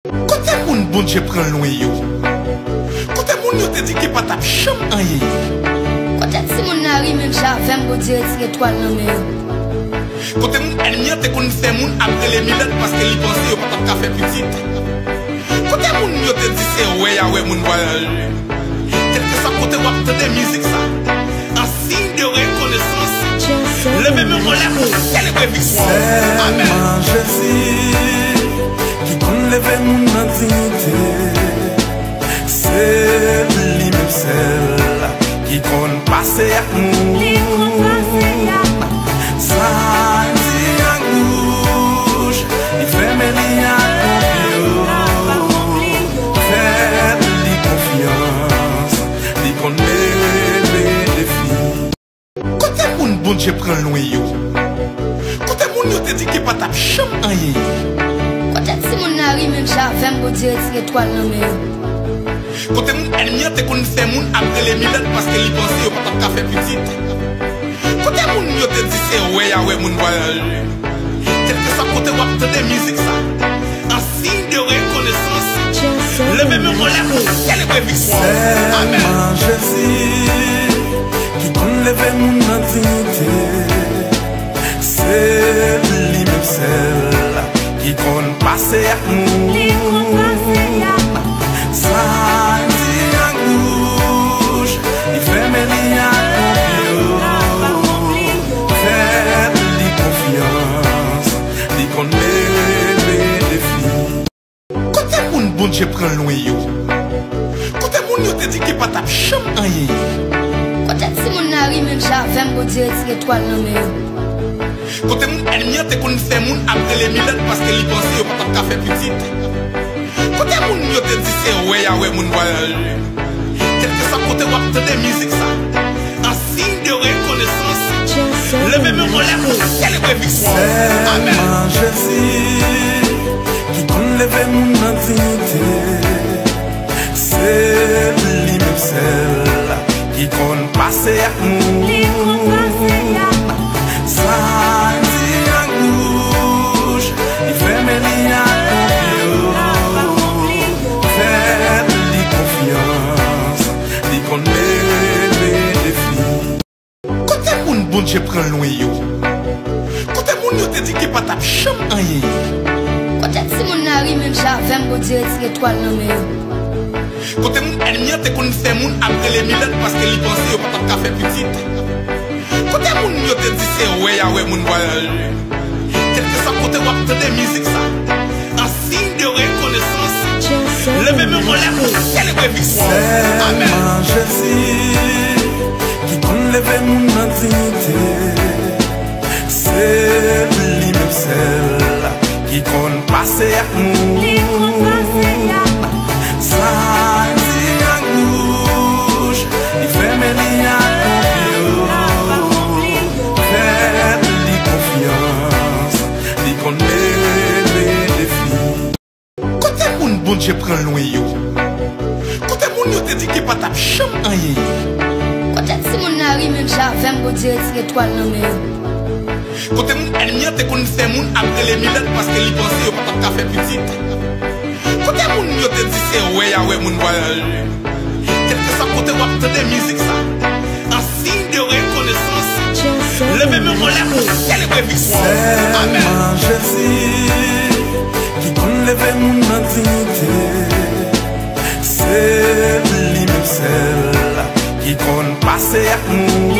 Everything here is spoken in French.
Côté moun bon Dieu prend loin yo. Côté moun yo te dit que pas tap cham rien. Côté si moun nari même j'avais bon Dieu tirer étoile dans mes. Côté moun ennemi te kon fait moun après les milettes parce que li pense yo pas tap faire petit. Côté moun yo te dit c'est ouais ya ouais moun voyage. Quelque ça côté wap te de musique ça. En signe de reconnaissance. Levez mes relèves, célébrer victoire. Amen. Qui compte lever mon identité, c'est lui-même celle qui compte passer à nous. Ça dit à gauche, il fait mes liens à confiance. Fais-lui confiance, il connaît les défis. Côté moun bon Dieu prend loin yo. Côté moun yo te dit que pas tap cham rien. Côté si moun nari même j'avais bon Dieu tirer étoile dans mes. Côté moun ennemi te kon fait moun après les milettes parce que li pense yo pas tap faire petit. Côté moun yo te dit c'est ouais ya ouais moun voyage. Quelque ça côté wap te de musique ça. En signe de reconnaissance. Levez mes relèves, célébrer victoire. Amen. Jésus qui compte lever mon identité, c'est lui-même celle qui compte passer à nous. Ça dit à gauche, il fait mes liens à confiance. Fais-lui confiance, il connaît les défis. Côté moun bon Dieu prend loin yo. Côté moun yo te dit que pas tap cham rien. Côté si moun nari même j'avais bon Dieu tirer étoile dans mes. Côté moun ennemi te kon fait moun après les milettes parce que li pense yo pas tap faire petit. Côté moun yo te dit c'est ouais ya ouais moun voyage. Quelque ça côté wap te de musique ça. En signe de reconnaissance. Levez mes relèves, célébrer victoire. Amen. Jésus qui compte lever mon identité, c'est lui-même celle qui compte passer à nous. Ça dit à gauche, il fait mes liens à confiance. Fais-lui confiance, il connaît les défis. Côté moun bon Dieu prend loin yo. Côté moun yo te dit que pas tap cham rien. Côté si moun nari même j'avais bon Dieu tirer étoile dans mes. Côté moun ennemi te kon fait moun après les milettes parce que li pense yo pas tap faire petit. Côté moun yo te dit c'est ouais ya ouais moun voyage. Quelque ça côté wap te de musique ça. En signe de reconnaissance. Levez mes relèves, célébrer victoire. Amen. Jésus qui compte lever mon identité, c'est lui-même celle qui compte passer à nous. Ça dit à gauche, il fait mes liens à confiance. Fais-lui confiance, il connaît les défis. Côté moun bon Dieu prend loin yo. Côté moun yo te dit que pas tap cham rien. Côté si moun nari même j'avais bon Dieu tirer étoile dans mes. Côté moun ennemi te kon fait moun après les milettes parce que li pense yo pas tap faire petit. Côté moun yo te dit c'est ouais ya ouais moun voyage. Quelque ça côté wap te de musique ça. En signe de reconnaissance. Levez mes relèves, célébrer victoire. Amen. Jésus qui compte lever mon identité, c'est lui-même celle qui compte passer à nous.